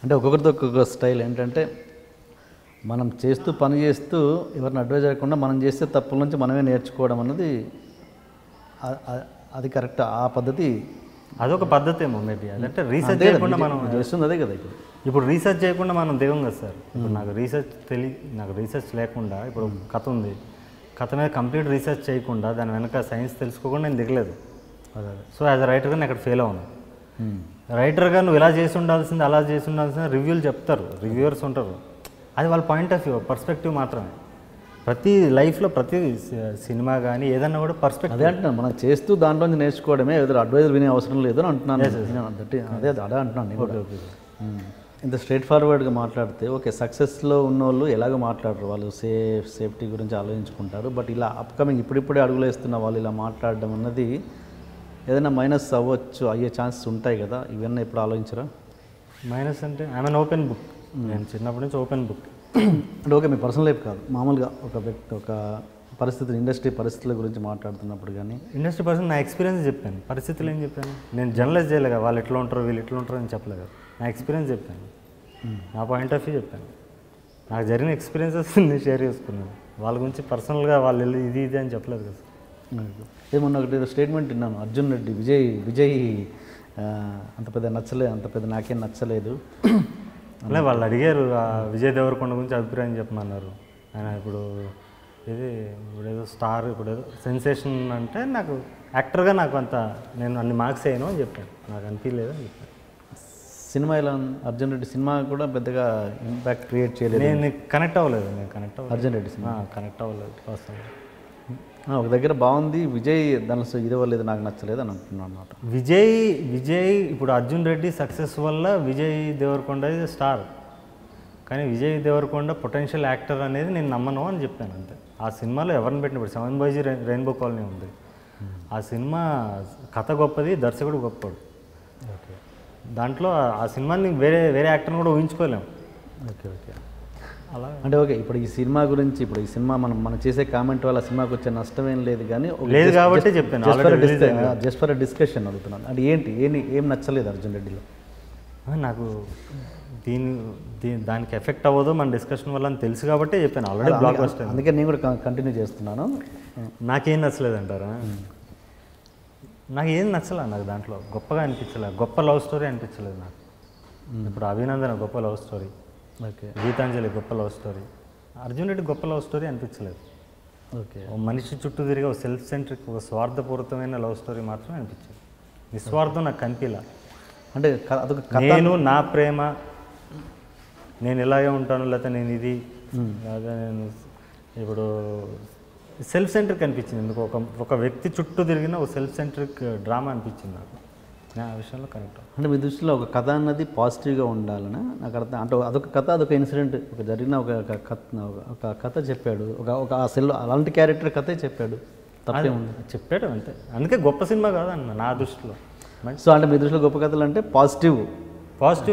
అంటే ఒక్కొక్కరితో ఒక్కొక్క స్టైల్ ఏంటంటే మనం చేస్తూ పని చేస్తూ ఎవరిని అడ్వైజ్ చేయకుండా మనం చేస్తే తప్పుల నుంచి మనమే నేర్చుకోవడం అన్నది అది కరెక్ట్. ఆ పద్ధతి అదొక పద్ధతి ఏమో మేబీ. అదంటే రీసెర్చ్ చేయకుండా మనం చేస్తుంది అదే కదా. ఇప్పుడు రీసెర్చ్ చేయకుండా మనం దిగం కదా సార్. ఇప్పుడు నాకు రీసెర్చ్ లేకుండా ఇప్పుడు కథ ఉంది, కథ మీద కంప్లీట్ రీసెర్చ్ చేయకుండా దాని వెనక సైన్స్ తెలుసుకోకుండా నేను దిగలేదు. అదే. సో యాజ్ అ రైటర్గా నేను అక్కడ ఫెయిల్ అవును. రైటర్గా నువ్వు ఇలా చేసి ఉండాల్సింది, అలా చేసి ఉండాల్సింది రివ్యూలు చెప్తారు, రివ్యూవర్స్ ఉంటారు. అది వాళ్ళ పాయింట్ ఆఫ్ వ్యూ, పర్స్పెక్టివ్ మాత్రమే. ప్రతి లైఫ్లో ప్రతి సినిమా కానీ ఏదన్నా కూడా పర్స్పెక్టివ్. అదే అంటున్నాను, మనం చేస్తూ దాంట్లోంచి నేర్చుకోవడమే, ఏదో అడ్వైజర్ వినే అవసరం లేదు అని అంటున్నాను. అదే అంటున్నాను. ఇంత స్ట్రైట్ ఫార్వర్డ్గా మాట్లాడితే ఓకే, సక్సెస్లో ఉన్నోళ్ళు ఎలాగో మాట్లాడరు, వాళ్ళు సేఫ్టీ గురించి ఆలోచించుకుంటారు. బట్ ఇలా అప్కమింగ్ ఇప్పుడిప్పుడే అడుగులు వేస్తున్న వాళ్ళు ఇలా మాట్లాడడం అన్నది ఏదైనా మైనస్ అయ్యే ఛాన్సెస్ ఉంటాయి కదా, ఇవన్నీ ఎప్పుడు ఆలోచించరా? మైనస్ అంటే ఐఎమ్ అన్ ఓపెన్ బుక్. నేను చిన్నప్పటి నుంచి ఓపెన్ బుక్. అంటే ఓకే, మీ పర్సనల్ లైఫ్ కాదు, మామూలుగా ఒక వ్యక్తి ఒక పరిస్థితులు, ఇండస్ట్రీ పరిస్థితుల గురించి మాట్లాడుతున్నప్పుడు కానీ. ఇండస్ట్రీ పర్సన్ నా ఎక్స్పీరియన్స్ చెప్పాను, పరిస్థితులు ఏం చెప్పాను. నేను జర్నలైజ్ చేయలేదు కదా, వాళ్ళు ఎట్లా ఉంటారు వీళ్ళు ఎట్లా ఉంటారు అని చెప్పలేదు కదా. నా ఎక్స్పీరియన్స్ చెప్పాను, నా పాయింట్ ఆఫ్ వ్యూ చెప్పాను, నాకు జరిగిన ఎక్స్పీరియన్సెస్ నేను షేర్ చేసుకున్నాను. వాళ్ళ గురించి పర్సనల్గా వాళ్ళు వెళ్ళి ఇది అని చెప్పలేదు కదా. ఏమన్నా ఒకటి స్టేట్మెంట్ విన్నాను, అర్జున్ రెడ్డి విజయ్ అంత పెద్ద నాకేం నచ్చలేదు అలా వాళ్ళు అడిగారు. విజయ్ దేవరకొండ గురించి అభిప్రాయం చెప్పమన్నారు. ఆయన ఇప్పుడు ఏదో స్టార్, ఇప్పుడు ఏదో సెన్సేషన్ అంటే నాకు యాక్టర్గా నాకు నేను అన్ని మార్క్స్ అయ్యాను అని చెప్పాను, నాకు అనిపించలేదు అని చెప్పాను. సినిమా ఇలా అర్జున్ రెడ్డి సినిమా కూడా పెద్దగా ఇంపాక్ట్ క్రియేట్ చేయలేదు. నేను కనెక్ట్ అవ్వలేదు. అర్జున్ రెడ్డి సినిమా కనెక్ట్ అవ్వలేదు పర్సనల్. ఒక దగ్గర బాగుంది, విజయ్ దానిలో ఇదవ్వలేదు, నాకు నచ్చలేదు అని అంటున్నాను అన్నమాట. విజయ్ ఇప్పుడు అర్జున్ రెడ్డి సక్సెస్ వల్ల విజయ్ దేవరకొండ ఇది స్టార్, కానీ విజయ్ దేవరకొండ పొటెన్షియల్ యాక్టర్ అనేది నేను నమ్మను అని చెప్పాను అంతే. ఆ సినిమాలో ఎవరిని పెట్టినప్పుడు 7 బాయ్స్ రెయిన్బో కాలనీ ఉంది. ఆ సినిమా కథ గొప్పది, దర్శకుడు గొప్పడు. ఓకే, దాంట్లో ఆ సినిమాని వేరే యాక్టర్ని కూడా ఊహించుకోలేము. ఓకే అలా అంటే ఓకే, ఇప్పుడు ఈ సినిమా గురించి, ఇప్పుడు ఈ సినిమా మనం చేసే కామెంట్ వల్ల సినిమాకి వచ్చే నష్టం ఏం లేదు, కానీ లేదు కాబట్టి చెప్పాను. జస్ట్ ఫర్ డిస్కషన్ అడుగుతున్నాను. అంటే ఏం నచ్చలేదు అర్జున్ రెడ్డిలో? నాకు దానికి ఎఫెక్ట్ అవ్వదు మన డిస్కషన్ వల్ల అని తెలుసు కాబట్టి చెప్పాను. ఆల్రెడీ బ్లాక్ బస్టర్, అందుకే నేను కూడా కంటిన్యూ చేస్తున్నాను. నాకేం నచ్చలేదు అంటారా? నాకు ఏం నచ్చలే, నాకు దాంట్లో గొప్పగా అనిపించలేదు, గొప్ప లవ్ స్టోరీ అనిపించలేదు నాకు. ఇప్పుడు అభినందన గొప్ప లవ్ స్టోరీ, ఓకే, గీతాంజలి గొప్ప లవ్ స్టోరీ, అర్జున్ రెడ్డి గొప్ప లవ్ స్టోరీ అనిపించలేదు. ఓకే, ఓ మనిషి చుట్టూ తిరిగి ఒక సెల్ఫ్ సెంట్రిక్, ఒక స్వార్థపూరితమైన లవ్ స్టోరీ మాత్రమే అనిపించింది. నిస్వార్థం నాకు కనిపించలే. అంటే అదొక నేను నా ప్రేమ, నేను ఇలాగే ఉంటాను, లేకపోతే నేను ఇది, లేదా నేను ఇప్పుడు సెల్ఫ్ సెంట్రిక్ అనిపించింది. ఎందుకు ఒక వ్యక్తి చుట్టూ తిరిగిన ఒక సెల్ఫ్ సెంట్రిక్ డ్రామా అనిపించింది నాకు. నేను ఆ విషయంలో కరెక్ట్. అంటే మీ దృష్టిలో ఒక కథ అన్నది పాజిటివ్గా ఉండాలని నాకు అర్థం. అంటే అదొక కథ, అదొక ఇన్సిడెంట్, జరిగిన ఒక కథ చెప్పాడు, ఒక అలాంటి క్యారెక్టర్ కథే చెప్పాడు, తప్పే ఉంది చెప్పాడు అంతే. అందుకే గొప్ప సినిమా కాదన్న నా దృష్టిలో. సో అంటే మీ దృష్టిలో గొప్ప కథలు అంటే పాజిటివ్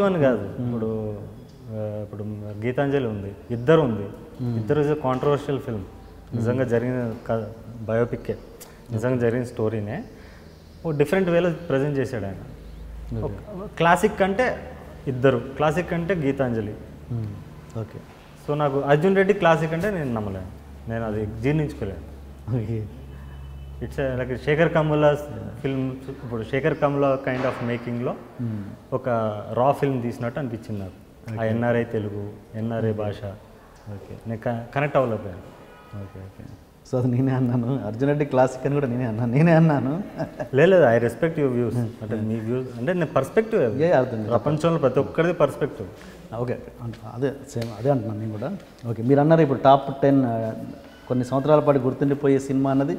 అని కాదు. ఇప్పుడు గీతాంజలి ఉంది, ఇద్దరు ఇస్ ఎ కాంట్రవర్షియల్ ఫిల్మ్. నిజంగా జరిగిన బయోపిక్కే, నిజంగా జరిగిన స్టోరీనే ఓ డిఫరెంట్ వేలో ప్రజెంట్ చేశాడు ఆయన. క్లాసిక్ అంటే ఇద్దరు, క్లాసిక్ అంటే గీతాంజలి. ఓకే, సో నాకు అర్జున్ రెడ్డి క్లాసిక్ అంటే నేను నమ్మలేను, నేను అది జీర్ణించుకోలేను. It's like Shekhar Kammula film. ఇప్పుడు శేఖర్ కమ్ముల కైండ్ ఆఫ్ మేకింగ్లో ఒక రా ఫిల్మ్ తీసినట్టు అనిపించింది నాకు. ఆ ఎన్ఆర్ఐ తెలుగు, ఎన్ఆర్ఐ భాష. ఓకే, నేను కనెక్ట్ అవ్వలేకపోయాను. ఓకే, సో అది నేనే అన్నాను, అర్జున్ రెడ్డి క్లాసిక్ అని కూడా నేనే అన్నాను. లేదు, ఐ రెస్పెక్ట్ యువర్ వ్యూస్. అంటే మీ వ్యూస్ అంటే నేను పర్స్పెక్టివ్, అర్థం ప్రపంచంలో ప్రతి ఒక్కరిది పర్స్పెక్టివ్. ఓకే, అదే అంటున్నాను నేను కూడా. ఓకే, మీరు అన్నారు ఇప్పుడు టాప్ 10 కొన్ని సంవత్సరాల పాటు గుర్తుండిపోయే సినిమా అన్నది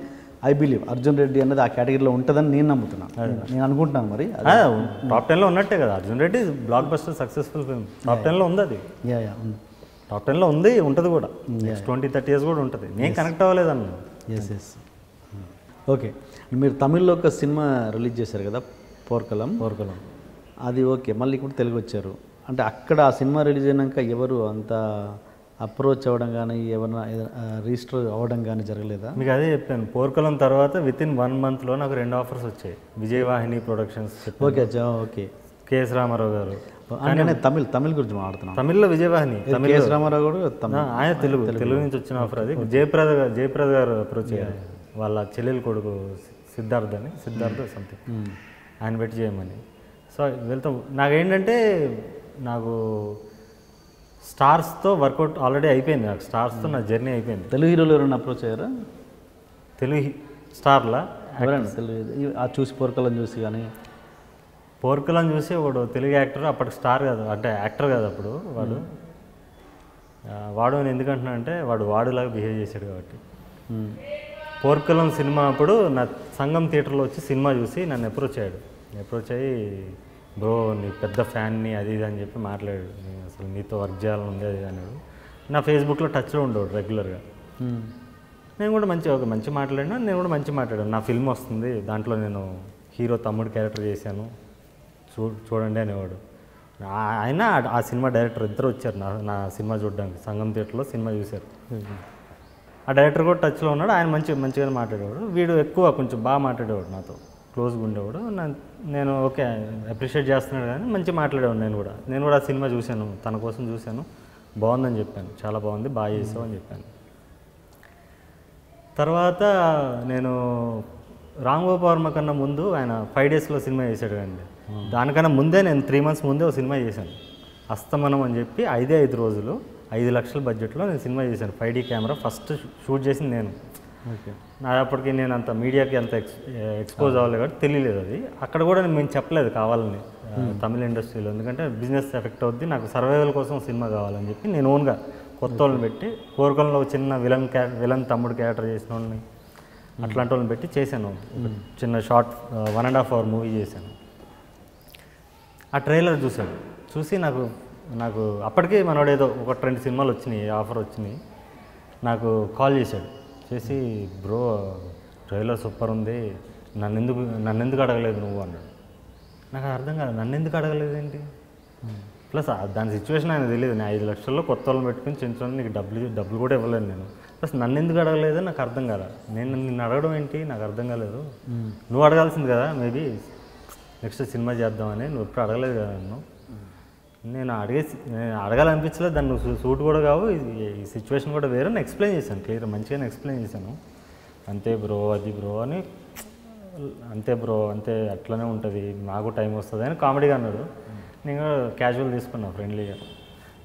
ఐ బిలీవ్ అర్జున్ రెడ్డి అన్నది ఆ కేటగిరీలో ఉంటుందని నేను నమ్ముతున్నాను, నేను అనుకుంటున్నాను. మరి టాప్ 10లో ఉన్నట్టే కదా Arjun Reddy, black buster successful film. Top 10లో ఉంది, అది టాప్ 10లో ఉంది, ఉంటుంది కూడా. 20-30 years కూడా ఉంటుంది. నేను కనెక్ట్ అవ్వలేదన్న. ఎస్. ఓకే, మీరు తమిళ్లో ఒక సినిమా రిలీజ్ చేశారు కదా, పోర్కలం. అది ఓకే, మళ్ళీ ఇప్పుడు తెలుగు వచ్చారు. అంటే అక్కడ ఆ సినిమా రిలీజ్ అయినాక ఎవరు అంత అప్రోచ్ అవ్వడం కానీ, ఏమన్నా రిజిస్టర్ అవ్వడం కానీ జరగలేదా? మీకు అదే చెప్పాను, పోర్కలం తర్వాత వితిన్ 1 monthలో నాకు 2 offers వచ్చాయి. Vijaya Vahini productions. Okay, KS Rama Rao గారు. నేను తమిళ్ గురించి మాట్లాడుతున్నాను. తమిళ్లో విజయవాహిని, తమిళ కేఎస్ రామారావు కూడా ఆయన తెలుగు నుంచి వచ్చిన ఆఫర్. అది జయప్రద గారు అప్రోచ్ అయ్యారు, వాళ్ళ చెల్లెలు కొడుకు సిద్ధార్థ సంథింగ్, ఆయన పెట్టి చేయమని. సో వెళ్తాం. నాకేంటంటే నాకు స్టార్స్తో వర్కౌట్ ఆల్రెడీ అయిపోయింది, నాకు స్టార్స్తో నా జర్నీ అయిపోయింది. తెలుగు హీరోలు ఎవరైనా అప్రోచ్ అయ్యారా? తెలుగు స్టార్లా ఎవరైనా తెలుగు చూసి పోర్కలను చూసి కానీ? పోర్కలను చూసి వాడు తెలుగు యాక్టర్, అప్పటికి స్టార్ కాదు, అంటే యాక్టర్ కాదు అప్పుడు వాడు నేను ఎందుకంటున్నా అంటే వాడులాగా బిహేవ్ చేశాడు కాబట్టి. పోర్కలం సినిమా అప్పుడు నా సంగం థియేటర్లో వచ్చి సినిమా చూసి నన్ను అప్రోచ్ అయ్యి బ్రో నీ పెద్ద ఫ్యాన్ని అది ఇది అని చెప్పి మాట్లాడాడు. నేను అసలు నీతో వర్క్ చేయాలని ఉంది అది అన్నాడు. నా ఫేస్బుక్లో టచ్లో ఉండేవాడు రెగ్యులర్గా. నేను కూడా మంచి మాట్లాడినా, నేను కూడా మంచి మాట్లాడాను. నా ఫిల్మ్ వస్తుంది, దాంట్లో నేను హీరో తమ్ముడు క్యారెక్టర్ చేశాను, చూడండి అనేవాడు. ఆయన ఆ సినిమా డైరెక్టర్ ఇద్దరు వచ్చారు నా సినిమా చూడడానికి, సంగం థియేటర్లో సినిమా చూశారు. ఆ డైరెక్టర్ కూడా టచ్లో ఉన్నాడు, ఆయన మంచిగా మాట్లాడేవాడు. వీడు ఎక్కువ కొంచెం బాగా మాట్లాడేవాడు, నాతో క్లోజ్గా ఉండేవాడు. నేను ఓకే అప్రిషియేట్ చేస్తున్నాడు కానీ మంచిగా మాట్లాడేవాడు. నేను కూడా ఆ సినిమా చూశాను, తన కోసం చూశాను, బాగుందని చెప్పాను, చాలా బాగుంది, బాగా చేసావు అని చెప్పాను. తర్వాత నేను రామ్ గోపాల్ వర్మ కన్నా ముందు ఆయన 5 daysలో సినిమా చేశాడు కండి. దానికన్నా ముందే నేను 3 months ముందే ఒక సినిమా చేశాను, అస్తమనం అని చెప్పి. 5 రోజులు 5 లక్షల బడ్జెట్లో నేను సినిమా చేశాను. 5D కెమెరా ఫస్ట్ షూట్ చేసింది నేను. ఓకే, అప్పటికి నేను అంత మీడియాకి అంత ఎక్స్పోజ్ అవ్వలేదు కాబట్టి తెలియలేదు అది. అక్కడ కూడా మేము చెప్పలేదు కావాలని తమిళ ఇండస్ట్రీలో, ఎందుకంటే బిజినెస్ ఎఫెక్ట్ అవుద్ది, నాకు సర్వైవల్ కోసం సినిమా కావాలని చెప్పి నేను ఓన్గా కొత్త వాళ్ళని పెట్టి, కోరుకొండలో చిన్న విలన్ తమ్ముడు క్యారెక్టర్ చేసిన వాళ్ళని అట్లాంటి వాళ్ళని పెట్టి చేశాను. చిన్న షార్ట్ 1.5 hour మూవీ చేశాను. ఆ ట్రైలర్ చూసి నాకు అప్పటికే మనోడు ఏదో 1-2 సినిమాలు వచ్చినాయి, ఆఫర్ వచ్చినాయి. నాకు కాల్ చేసి బ్రో ట్రైలర్ సూపర్ ఉంది, నన్నెందుకు అడగలేదు నువ్వు అన్నాడు. నాకు అర్థం కాదు, నన్నెందుకు అడగలేదు ఏంటి. ప్లస్ దాని సిచ్యువేషన్ ఆయన తెలియదు. నేను 5 లక్షల్లో కొత్త వాళ్ళని పెట్టుకుని చెంచుకొని నీకు డబ్బులు కూడా ఇవ్వలేదు నేను. ప్లస్ నన్నెందుకు అడగలేదు నాకు అర్థం కాదా. నిన్ను అడగడం ఏంటి నాకు అర్థం కాలేదు. నువ్వు అడగాల్సింది కదా, మేబీ నెక్స్ట్ సినిమా చేద్దామని. నువ్వు ఎప్పుడు అడగలేదు కదా నన్ను. నేను అడగాలనిపించలేదు, దాన్ని నువ్వు సూట్ కూడా కావు, ఈ సిచ్యువేషన్ కూడా వేరే. నేను ఎక్స్ప్లెయిన్ చేశాను, క్లియర్ మంచిగానే ఎక్స్ప్లెయిన్ చేశాను. అంతే బ్రో, అది బ్రో అని, అంతే బ్రో, అంతే అట్లనే ఉంటుంది, నాకు టైం వస్తుంది అని కామెడీగా అన్నాడు. నేను క్యాజువల్ తీసుకున్నాను, ఫ్రెండ్లీగా.